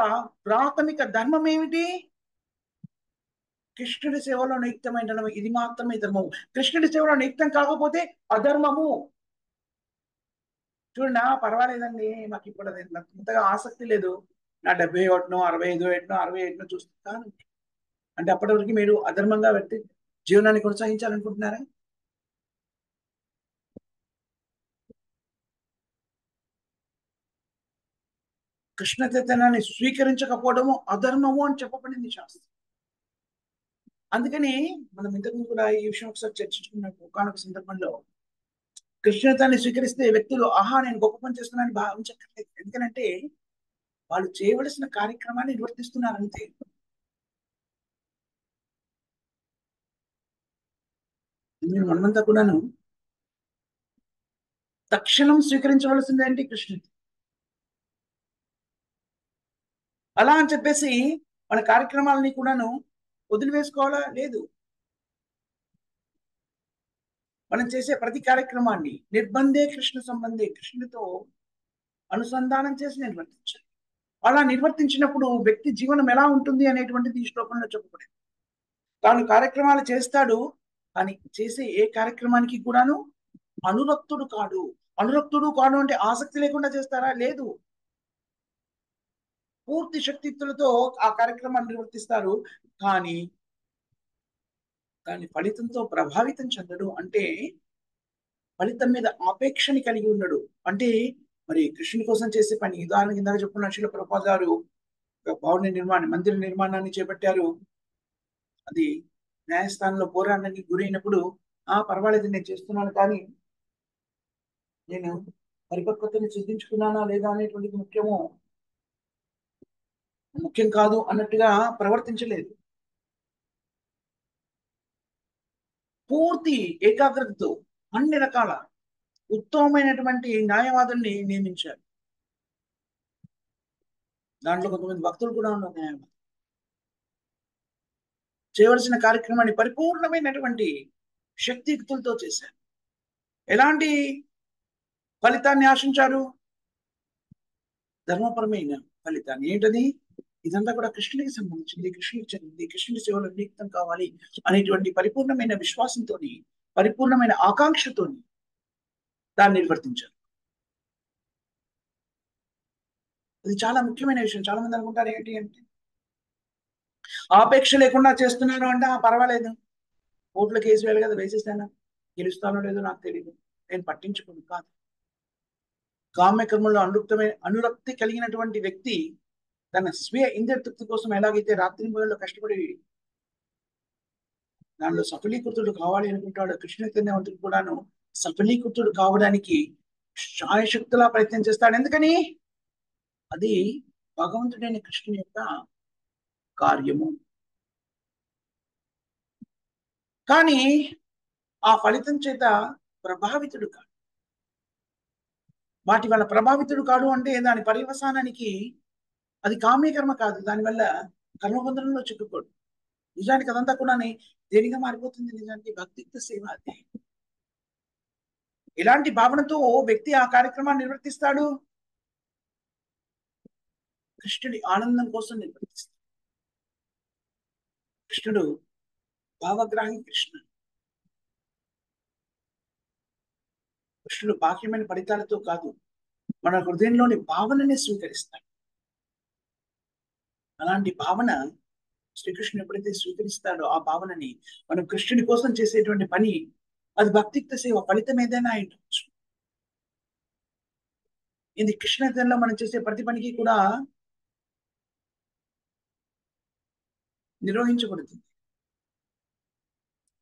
ప్రాథమిక ధర్మం ఏమిటి? కృష్ణుడి సేవలో నియుక్తమైన ఇది మాత్రమే ధర్మము. కృష్ణుడి సేవలో నియుక్తం కాకపోతే అధర్మము. చూడండి, పర్వాలేదండి, మాకు ఇప్పుడు అది నాకు ఇంతగా ఆసక్తి లేదు, నా 70 ఏటనో 65 ఏటనో 60 ఏటనో చూస్తాను అంటే అప్పటి వరకు మీరు అధర్మంగా వ్యక్తి జీవనాన్ని కొనసాగించాలనుకుంటున్నారా? కృష్ణ చైతన్యాన్ని స్వీకరించకపోవడము అధర్మము అని చెప్పబడింది శాస్త్రం. అందుకని మనం ఇంతకుముందు కూడా ఈ విషయం ఒకసారి చర్చించుకున్న ఒకనొక సందర్భంలో, కృష్ణతాన్ని స్వీకరిస్తే వ్యక్తులు ఆహా నేను గొప్ప పని చేస్తున్నానని భావించక్కర్లేదు. ఎందుకంటే వాళ్ళు చేయవలసిన కార్యక్రమాన్ని నిర్వర్తిస్తున్నారు అంతే. మీరు మనమంతా కూడాను తక్షణం స్వీకరించవలసింది ఏంటి? కృష్ణుడు. అలా అని చెప్పేసి మన కార్యక్రమాలని కూడాను వదిలివేసుకోవాలా? లేదు. మనం చేసే ప్రతి కార్యక్రమాన్ని నిర్బంధే కృష్ణ సంబంధే, కృష్ణుడితో అనుసంధానం చేసి నిర్వర్తించాలి. అలా నిర్వర్తించినప్పుడు వ్యక్తి జీవనం ఎలా ఉంటుంది అనేటువంటిది ఈ శ్లోకంలో చెప్పబడింది. తాను కార్యక్రమాలు చేస్తాడు, కానీ చేసే ఏ కార్యక్రమానికి కూడాను అనురక్తుడు కాడు. అనురక్తుడు కాడు అంటే ఆసక్తి లేకుండా చేస్తారా? లేదు. పూర్తి శక్తియుక్తులతో ఆ కార్యక్రమాన్ని నిర్వర్తిస్తారు. కానీ దాని ఫలితంతో ప్రభావితం చెందడు. అంటే ఫలితం మీద ఆపేక్షని కలిగి ఉండడు. అంటే మరి కృష్ణుని కోసం చేసే పని, ఉదాహరణకి ఇందాక చెప్పుకున్న శిల ప్రభుపాద గారు ఒక భవన నిర్మాణం, మందిర నిర్మాణాన్ని చేపట్టారు. అది న్యాయస్థానంలో పోరాటానికి గురైనప్పుడు పర్వాలేదు నేను చేస్తున్నాను, కానీ నేను పరిపక్వతని సిద్ధించుకున్నానా లేదా అనేటువంటిది ముఖ్యం కాదు అన్నట్టుగా ప్రవర్తించలేదు. పూర్తి ఏకాగ్రతతో అన్ని రకాల ఉత్తమమైనటువంటి న్యాయవాదుల్ని నియమించారు. దాంట్లో కొంతమంది భక్తులు కూడా ఉన్నారు. న్యాయవాదులు చేయవలసిన కార్యక్రమాన్ని పరిపూర్ణమైనటువంటి శక్తియుక్తులతో చేశారు. ఎలాంటి ఫలితాన్ని ఆశించారు? ధర్మపరమైన ఫలితాన్ని. ఏంటది? ఇదంతా కూడా కృష్ణుడికి సంబంధించింది, కృష్ణుడికి చెందింది, కృష్ణుడి సేవలో నియుక్తం కావాలి అనేటువంటి పరిపూర్ణమైన విశ్వాసంతో, పరిపూర్ణమైన ఆకాంక్షతో దాన్ని నిర్వర్తించారు. ఇది చాలా ముఖ్యమైన విషయం. చాలా మంది అనుకుంటారు ఏంటి అంటే ఆపేక్ష లేకుండా చేస్తున్నారు అంటే పర్వాలేదు, కోర్టులో కేసు వేయాలి కదా, వేసేస్తాను, గెలుస్తానో లేదో నాకు తెలియదు, నేను పట్టించుకోను. కాదు. కామ్యకర్మంలో అనురక్తి కలిగినటువంటి వ్యక్తి తన స్వీయ ఇంద్రియ తృప్తి కోసం ఎలాగైతే రాత్రి మొదల్లో కష్టపడి దానిలో సఫలీకృతుడు కావాలి అనుకుంటాడు, కృష్ణ చైతన్యవంతుడు కూడాను సఫలీకృతుడు కావడానికి శాయశక్తులా ప్రయత్నం చేస్తాడు. ఎందుకని? అది భగవంతుడైన కృష్ణుని యొక్క కార్యము. కానీ ఆ ఫలితం చేత ప్రభావితుడు కాడు. వాటి వల్ల ప్రభావితుడు కాడు అంటే దాని పర్యవసానానికి అది కామ్యకర్మ కాదు, దానివల్ల కర్మబంధనంలో చిక్కుకోడు. నిజానికి అదంతా కూడా దేనిగా మారిపోతుంది? నిజానికి భక్తియుక్త సేవ. అది ఎలాంటి భావనతో వ్యక్తి ఆ కార్యక్రమాన్ని నిర్వర్తిస్తాడు? కృష్ణుడి ఆనందం కోసం నిర్వర్తిస్తాడు. కృష్ణుడు భావగ్రాహి. కృష్ణుడు బాహ్యమైన ఫలితాలతో కాదు, మన హృదయంలోని భావనని స్వీకరిస్తాడు. అలాంటి భావన శ్రీకృష్ణుడు ఎప్పుడైతే స్వీకరిస్తాడో ఆ భావనని మనం కృష్ణుడి కోసం చేసేటువంటి పని, అది భక్తియుక్త సేవ. ఫలితం ఏదైనా అయిండొచ్చు. ఇది కృష్ణలో మనం చేసే ప్రతి పనికి కూడా నిర్వహించబడుతుంది.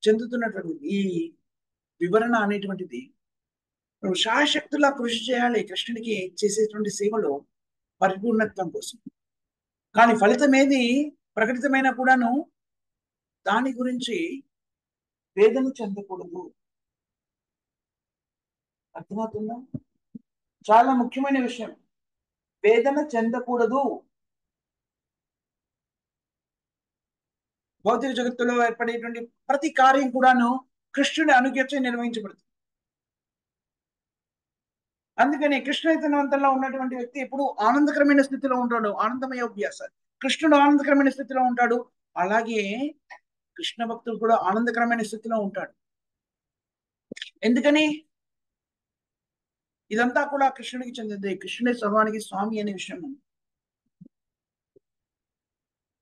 చెందుతున్నటువంటి ఈ వివరణ అనేటువంటిది నువ్వు శాయశక్తులా కృషి చేయాలి కృష్ణుడికి చేసేటువంటి సేవలో పరిపూర్ణత్వం కోసం. కానీ ఫలితం ఏది ప్రకటితమైనా కూడాను దాని గురించి వేదన చెందకూడదు. అర్థమవుతుందా? చాలా ముఖ్యమైన విషయం. వేదన చెందకూడదు. భౌతిక జగత్తులో ఏర్పడేటువంటి ప్రతి కార్యం కూడాను కృష్ణుడి అనుజ్ఞచే నిర్వహించబడుతుంది. అందుకని కృష్ణ చైతన్యవంతంలో ఉన్నటువంటి వ్యక్తి ఎప్పుడు ఆనందకరమైన స్థితిలో ఉంటాడు. ఆనందమయ అభ్యాస. కృష్ణుడు ఆనందకరమైన స్థితిలో ఉంటాడు. అలాగే కృష్ణ భక్తుడు కూడా ఆనందకరమైన స్థితిలో ఉంటాడు. ఎందుకని? ఇదంతా కూడా కృష్ణుడికి చెందింది. కృష్ణుడే సర్వానికి స్వామి అనే విషయం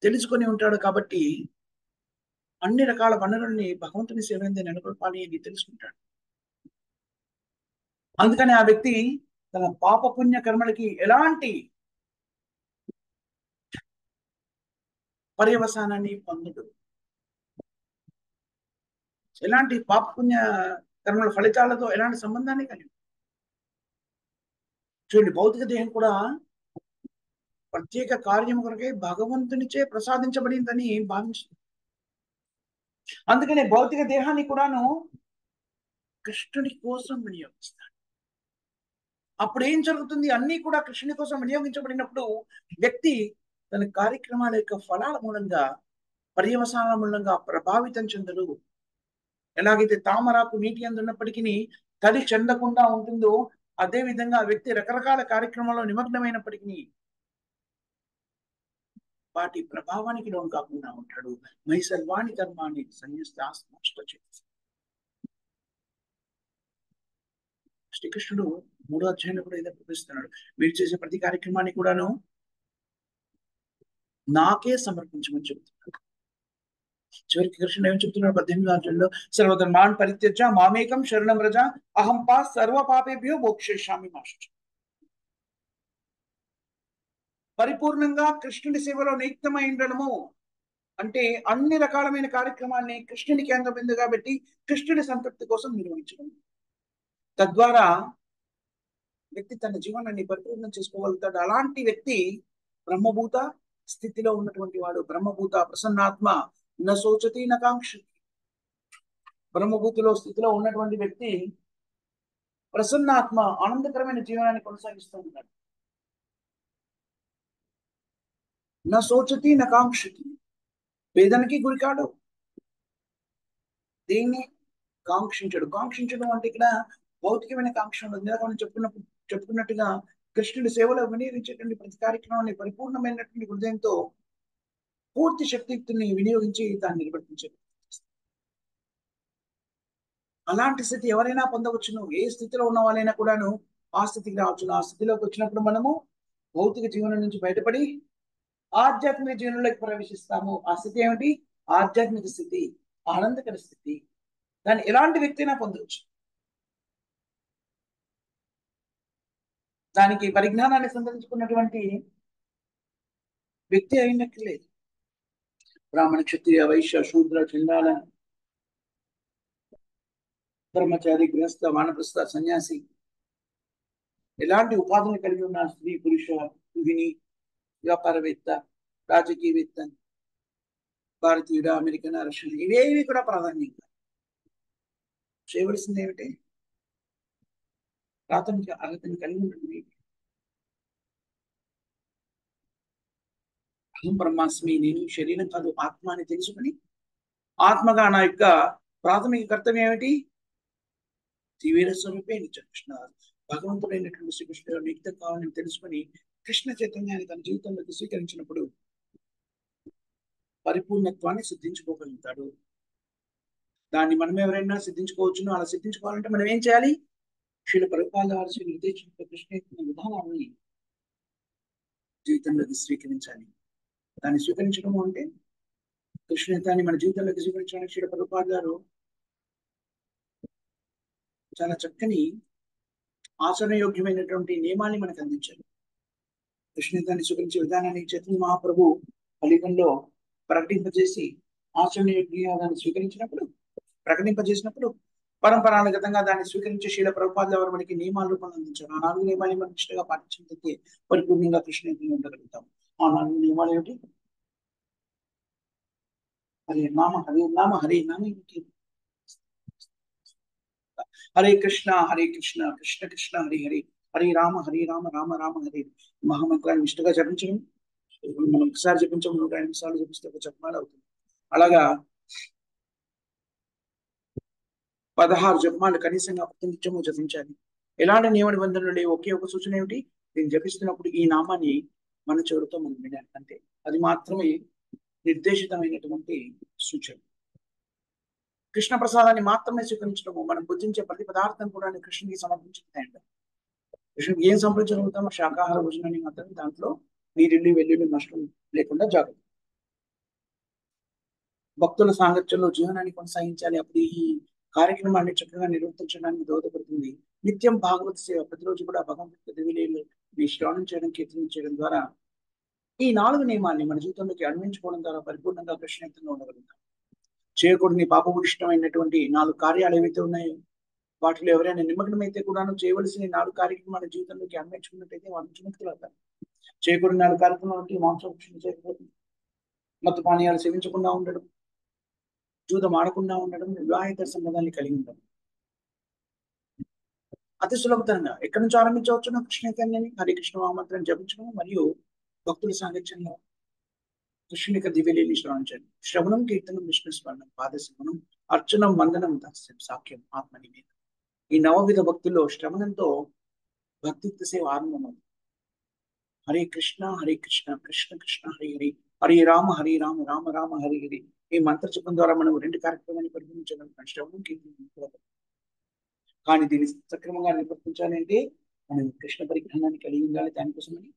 తెలుసుకొని ఉంటాడు కాబట్టి అన్ని రకాల వనరుల్ని భగవంతుని సేవని నెలకొల్పాలి అని తెలుసుకుంటాడు. అందుకని ఆ వ్యక్తి తన పాప పుణ్య కర్మలకి ఎలాంటి పర్యవసానాన్ని పొందడు. ఎలాంటి పాప పుణ్య కర్మల ఫలితాలతో ఎలాంటి సంబంధాన్ని కలిగి చూడండి, భౌతిక దేహం కూడా ప్రత్యేక కార్యము కొరకే భగవంతునిచే ప్రసాదించబడిందని భావించింది. అందుకనే భౌతిక దేహాన్ని కూడాను కృష్ణుడి కోసం వినియోగిస్తాడు. అప్పుడు ఏం జరుగుతుంది? అన్ని కూడా కృష్ణుని కోసం వినియోగించబడినప్పుడు వ్యక్తి తన కార్యక్రమాల యొక్క ఫలాల మూలంగా, పర్యవసానాల మూలంగా ప్రభావితం చెందడు. ఎలాగైతే తామరాకు నీటి అందున్నప్పటికీ తడి చెందకుండా ఉంటుందో, అదే విధంగా ఆ వ్యక్తి రకరకాల కార్యక్రమాల్లో నిమగ్నమైనప్పటికీ వాటి ప్రభావానికి లోను కాకుండా ఉంటాడు. మై సర్వాణి కర్మాన్ని సన్యస్త చేసి శ్రీకృష్ణుడు 3వ అధ్యాయంలో కూడా ఏదో ప్రకటిస్తున్నాడు. మీరు చేసే ప్రతి కార్యక్రమాన్ని కూడాను నాకే సమర్పించమని చెబుతున్నాడు. చివరికి కృష్ణుడు ఏమని చెప్తున్నాడు 18వ అధ్యాయంలో? సర్వధర్మాన్ పరిత్యజ్య మామేకం శరణం వ్రజ అహం సర్వ పాపేభ్యో మోక్షయిష్యామి మా శుచః. పరిపూర్ణంగా కృష్ణుడి సేవలో నియుక్తమై ఉండడము అంటే అన్ని రకాలమైన కార్యక్రమాల్ని కృష్ణుని కేంద్ర బిందుగా పెట్టి కృష్ణుడి సంతృప్తి కోసం నిర్వహించడం. తద్వారా వ్యక్తి తన జీవనాన్ని పరిపూర్ణం చేసుకోగలుగుతాడు. అలాంటి వ్యక్తి బ్రహ్మభూత స్థితిలో ఉన్నటువంటి వాడు. బ్రహ్మభూత ప్రసన్నాత్మ న శోచతి న కాంక్షతి. బ్రహ్మభూతిలో స్థితిలో ఉన్నటువంటి వ్యక్తి ప్రసన్నాత్మ ఆనందకరమైన జీవనాన్ని కొనసాగిస్తూ ఉన్నాడు. న శోచతి న కాంక్షతి, వేదనకి గురికాడు, దేన్ని కాంక్షించడు. కాంక్షించడం అంటే ఇక్కడ భౌతికమైన కాంక్ష ఉండదు. మనం చెప్పుకున్నట్టుగా కృష్ణుడి సేవలో వినియోగించేటువంటి ప్రతి కార్యక్రమాన్ని పరిపూర్ణమైనటువంటి హృదయంతో పూర్తి శక్తిని వినియోగించి దాన్ని నిర్వర్తించారు. అలాంటి స్థితి ఎవరైనా పొందవచ్చును. ఏ స్థితిలో ఉన్న వాళ్ళైనా కూడాను ఆ స్థితికి రావచ్చును. ఆ స్థితిలోకి వచ్చినప్పుడు మనము భౌతిక జీవనం నుంచి బయటపడి ఆధ్యాత్మిక జీవనంలోకి ప్రవేశిస్తాము. ఆ స్థితి ఏమిటి? ఆధ్యాత్మిక స్థితి, ఆనందకర స్థితి. దాన్ని ఎలాంటి వ్యక్తి అయినా పొందవచ్చు. దానికి పరిజ్ఞానాన్ని సంతరించుకున్నటువంటి వ్యక్తి అయినట్లేదు. బ్రాహ్మణ, క్షత్రియ, వైశ్య, శూద్ర, చండాల, బ్రహ్మచారి, గృహస్థ, వానప్రస్థ, సన్యాసి, ఎలాంటి ఉపాధిని కలిగి ఉన్న స్త్రీ, పురుష, గృహిణి, వ్యాపారవేత్త, రాజకీయవేత్త, భారతీయుడ, అమెరికన్, రష్యన్, ఇవేవి కూడా ప్రాధాన్యంగా చేయవలసింది ఏమిటి? ప్రాథమిక అర్హతని కలిగి ఉంటుంది. అహం బ్రహ్మాస్మి, నేను శరీరం కాదు ఆత్మ అని తెలుసుకుని ఆత్మగా నా యొక్క ప్రాథమిక కర్తవ్యం ఏమిటి? తీవ్ర స్వరూపే నిత్య కృష్ణ, భగవంతుడైనటువంటి శ్రీకృష్ణుడు నిత్యం కావాలని తెలుసుకుని కృష్ణ చైతన్యాన్ని తన జీవితంలోకి స్వీకరించినప్పుడు పరిపూర్ణత్వాన్ని సిద్ధించుకోగలుగుతాడు. దాన్ని మనం ఎవరైనా సిద్ధించుకోవచ్చును. అలా సిద్ధించుకోవాలంటే మనం ఏం చేయాలి? శ్రీల ప్రభుపాద వారు నిర్దేశించిన కృష్ణ విధానాన్ని జీవితంలోకి స్వీకరించాలి. దాన్ని స్వీకరించడం అంటే కృష్ణత్వాన్ని మన జీవితంలోకి స్వీకరించడానికి శ్రీల ప్రభుపాద గారు చాలా చక్కని ఆచరణయోగ్యమైనటువంటి నియమాన్ని మనకు అందించారు. కృష్ణత్వాన్ని స్వీకరించే విధానాన్ని చైతన్య మహాప్రభు ఫలితంలో ప్రకటింపజేసి ఆచరణయోగ్యంగా దాన్ని స్వీకరించినప్పుడు, ప్రకటింపజేసినప్పుడు పరంపరాగతంగా దాన్ని స్వీకరించే శ్రీల ప్రభుపాద వారు మనకి నియమాల రూపంలో అందించారు. ఆ 4 నియమాన్ని మనం నిష్ఠగా పాటించినట్లయితే పరిపూర్ణంగా కృష్ణత్వంగా ఉండగలుగుతాం. ఆ 4 నియమాలు ఏమిటి? హరే నామ హరే నామ హరే నామ, హరే కృష్ణ కృష్ణ కృష్ణ హరే హరే, హరే రామ రామ రామ హరే. మహామంత్రాన్ని నిష్ఠగా జపించడం. మనం ఒకసారి జపించడం 108 సార్లు జపిస్తే ఒక జపమాల అవుతుంది. అలాగా 16 జపమాలు కనీసంగా ప్రతినిత్యము జపించాలి. ఎలాంటి నియమ నిబంధనలు లేవు. ఒకే ఒక సూచన ఏమిటి? నేను జపిస్తున్నప్పుడు ఈ నామాన్ని మన చెవులతో మనం వినాలి. అంటే అది మాత్రమే నిర్దేశితమైనటువంటి సూచన. కృష్ణ ప్రసాదాన్ని మాత్రమే స్వీకరించడము, మనం భుజించే ప్రతి పదార్థం కూడా కృష్ణునికి సమర్పించుతాయంట. కృష్ణుడికి ఏం సమర్పించగలుగుతామో శాకాహార భోజనాన్ని మాత్రమే, దాంట్లో నీరిల్లి వెల్లుల్లి నష్టం లేకుండా జాగ్రత్త. భక్తుల సాంగత్యంలో జీవనాన్ని కొనసాగించాలి. అప్పుడు ఈ కార్యక్రమాన్ని చక్కగా నిర్వర్తించడానికి దోహదపడుతుంది. నిత్యం భాగవత సేవ, ప్రతిరోజు కూడా భగవంతుడి దివిలీలు శ్రవణం చేయడం, కీర్తనం చేయడం ద్వారా ఈ 4 నియమాల్ని మన జీవితంలోకి అన్వయించుకోవడం ద్వారా పరిపూర్ణంగా కృష్ణయుక్తంగా ఉండగలుగుతాం. చేయకూడని పాపభూయిష్టమైనటువంటి 4 కార్యాలు ఏవైతే ఉన్నాయో వాటిలో ఎవరైనా నిమగ్నమైతే కూడాను చేయవలసిన 4 కార్యక్రమాల జీవితంలోకి అన్వయించుకున్నట్టయితే వాళ్ళు విముక్తులవుతారు. చేయకూడని 4 కార్యక్రమాలకి మాంసభక్షణ చేయకపోవడం, మత్తు పానీయాలు సేవించకుండా ఉండడం, జూదం ఆడకుండా ఉండడం, వివాహిత సంబంధాన్ని కలిగి ఉండడం. అతి సులభతరంగా ఎక్కడి నుంచి ఆరంభించవచ్చు కృష్ణ చైతన్యాన్ని? హరే కృష్ణ మహామంత్రం జపించడం మరియు భక్తుల సాంగత్యంలో కృష్ణుని యొక్క దివ్యలీని శ్రవణించండి. శ్రవణం, కీర్తనం, విష్ణు స్మరణం, పాదశమనం, అర్చనం, వందనం, దాస్యం, సాఖ్యం, ఆత్మనివేదం. ఈ 9 భక్తుల్లో శ్రవణంతో భక్తియుక్త సేవ ఆరంభమవుతుంది. హరే కృష్ణ కృష్ణ కృష్ణ హరి హరి, హరే రామ రామ రామ హరి హరి. ఈ మంత్ర జపం ద్వారా మనం 2 కార్యక్రమాన్ని పరిగణించగలుగుతాం, శ్రవణం, కీర్తనం. కానీ దీన్ని సక్రమంగా నిర్వర్తించాలి అంటే మనం కృష్ణ పరిగ్రహాన్ని కలిగి ఉండాలి. దానికోసమని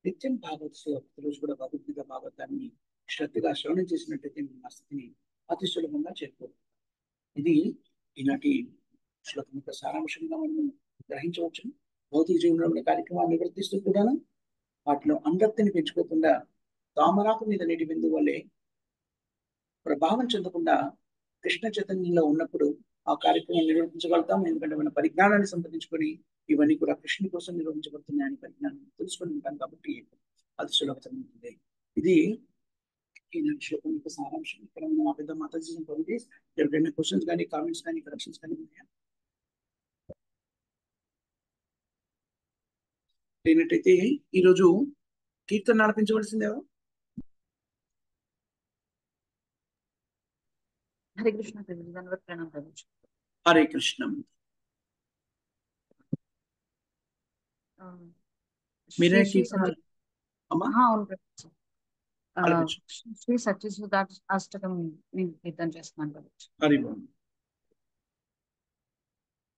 నిత్యం భాగవత సేవ, ప్రతిరోజు కూడా భగవద్గీత భాగవతాన్ని శ్రద్ధగా శ్రవణం చేసినట్టయితే మన స్థితిని అతి సులభంగా చేరుకోవాలి. ఇది ఈనాటి శ్లోకం యొక్క సారాంశంగా మనం గ్రహించవచ్చు. భౌతిక జీవనంలో కార్యక్రమాలు నిర్వర్తిస్తూ కూడాను వాటిలో అనురక్తిని పెంచుకోకుండా తామరాకు మీద నీటి బిందువు వల్లే ప్రభావం చెందకుండా కృష్ణ చైతన్యంలో ఉన్నప్పుడు ఆ కార్యక్రమం నిర్వహించగలుగుతాం. ఎందుకంటే మన పరిజ్ఞానాన్ని సంపాదించుకొని ఇవన్నీ కూడా కృష్ణుని కోసం నిర్వహించబడుతున్నాయని పరిజ్ఞానం తెలుసుకొని ఉంటాం కాబట్టి అది సులభతరం ఉంటుంది. ఇది ఈనాటి శ్లోకం యొక్క సారాంశం. ఇక్కడ మనం ఆ పెద్ద మాతాజీ ఎవరికైనా క్వశ్చన్స్ కానీ కామెంట్స్ కానీ కరెక్షన్స్ కానీ ఉన్నాయా? లేనట్టయితే ఈరోజు కీర్తన ఆలపించవలసింది ఎవరు? హరే కృష్ణ. హరే కృష్ణ. మీరే కీర్తన శ్రీ సత్యసుధ అష్టకం నేను కీర్తన చేస్తున్నాను కదా.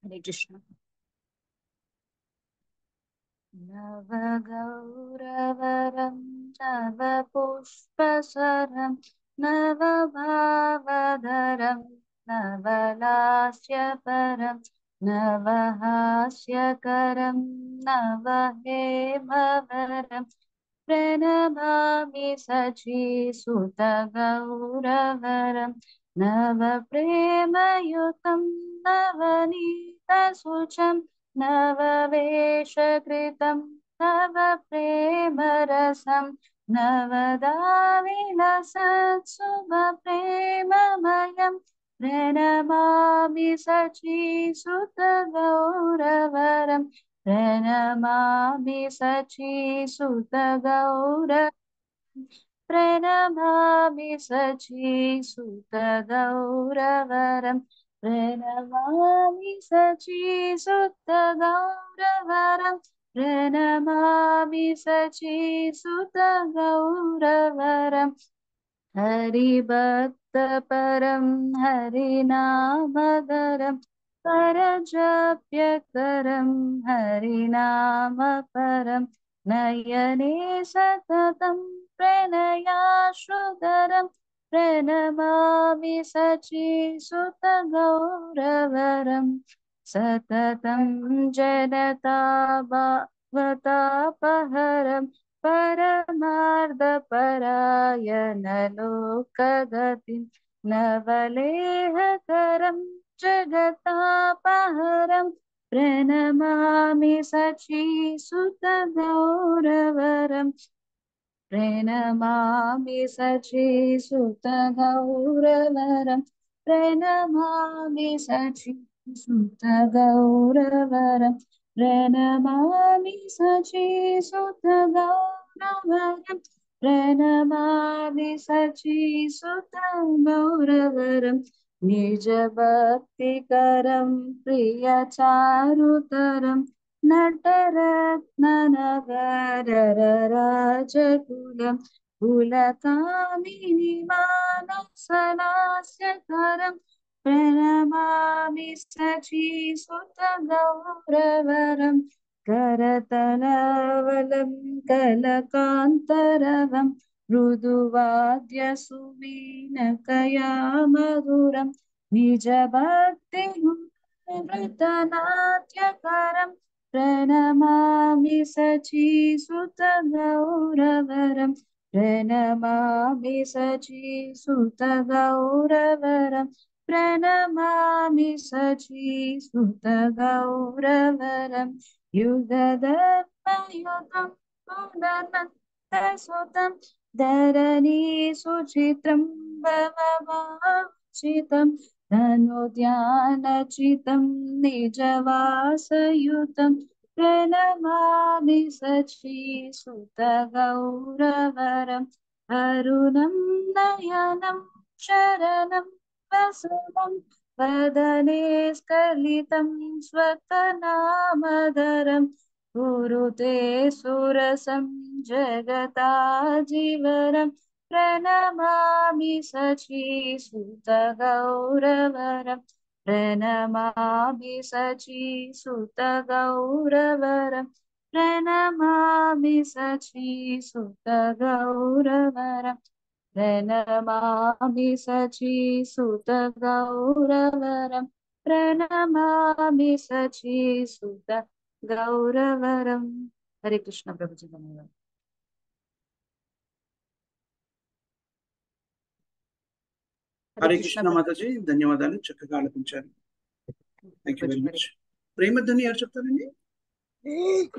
హరే కృష్ణ. నవ గౌరవరం నవ పుష్పసరం నవ భావధరం నవలాస్యపరం నవహాస్యకరం నవ హేమవరం ప్రణమామి సచీసుత గౌరవరం నవ ప్రేమయుతం నవనీత శుచం నవవేషకృతం నవ ప్రేమరసం నవదావిలసత్సుభ ప్రేమమయం ప్రణమామి సచీసుత గౌరవరం ప్రణమామి సచీసుత గౌరవం ప్రణమామి సచీసుత గౌరవరం ప్రణమామి సచీసుత గౌరవరం ప్రణమామి సచీసుత గౌరవరం హరిభక్త పరం హరినామధరం పరజప్యకరం హరినామ పరం నయనే సతతం ప్రణయాశ్రుధరం ప్రణమామి సచీసుత గౌరవరం సతతం జనతాపహరం పరమార్థపరాయణ లోకగతిం నవలేహకరం జగతాపహరం ప్రణమామి సచీసుత గౌరవరం ప్రణమామి సచీసుత గౌరవరం ప్రణమామి సచీసుత గౌరవరం ప్రణమామి సచీసుత గౌరవరం ప్రణమామి సచీసుత గౌరవరం నిజ భక్తికరం ప్రియచారుతరం నటరత్ననగరరాజకులం కులకామిని మానసలాస్యకరం प्रणमामि सचीसुत गौरवरं करतलवलं कलकान्तरवं मृदुवाद्यसुवीनकया मधुरं निजभक्तिमृतनाट्यकरं प्रणमामि सचीसुत गौरवरं प्रणमामि सचीसुत गौरवरं प्रणमामि सचीसुत गौरवरं युगधर्मयुगं पुनर्नन्दसुतं धरणी सुचित्रं भववाञ्छितं धनुध्यानचितं निजवासयुतं प्रणमामि सचीसुत गौरवरम् अरुणं नयनं शरणं वसनं वदने स्खलितं स्वकनामधरं कुरुते सुरसं जगताजीवरं प्रणमामि सचीसुत गौरवरं प्रणमामि सचीसुत गौरवरं प्रणमामि सचीसुत गौरवरं प्रणमामि सचीसुत गौरवरं प्रणमामि सचीसुत गौरवरं। हरे कृष्ण प्रभुजी धन्यवाद। హరే కృష్ణ మాతాజీ, ధన్యవాదాలు, చక్కగా ఆలపించారు. Thank you very much. ప్రేమధ్వని ఎవరు చెప్తారండి?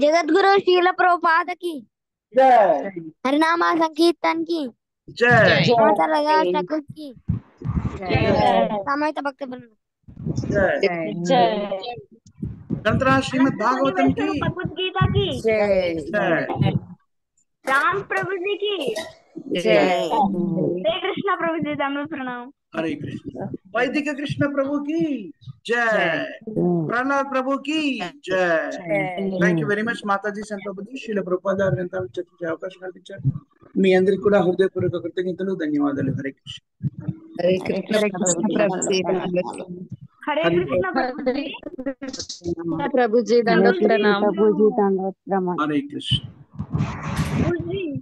జగద్గురు శ్రీల ప్రభుపాదకి హరినామ సంకీర్తన్ కి జై. మాతా లగా ఠాకూర్ కి సమేత భక్త బృందం జై. గ్రంథరా శ్రీమద్ భాగవతం కి భగవద్గీత కి జై. రామ్ ప్రభుజీ కి जय హరే కృష్ణ ప్రభుజీ దండ ప్రణామం. హరే కృష్ణ. వైదిక కృష్ణ ప్రభు కి జై. ప్రహ్లాద్ ప్రభు కి జై. Thank you very much Mataji, Sant Prabhuji, Srila Prabhupada గ్రంథాలు చర్చించే అవకాశం కల్పించారు. మీ అందరికి కూడా హృదయపూర్వక కృతజ్ఞతలు, ధన్యవాదాలు. హరే కృష్ణ. हरे कृष्ण प्रभुजी హరే కృష్ణ ప్రభుజీ. प्रभुजी दंडवत प्रणाम। హరే కృష్ణ. ప్రభుజీ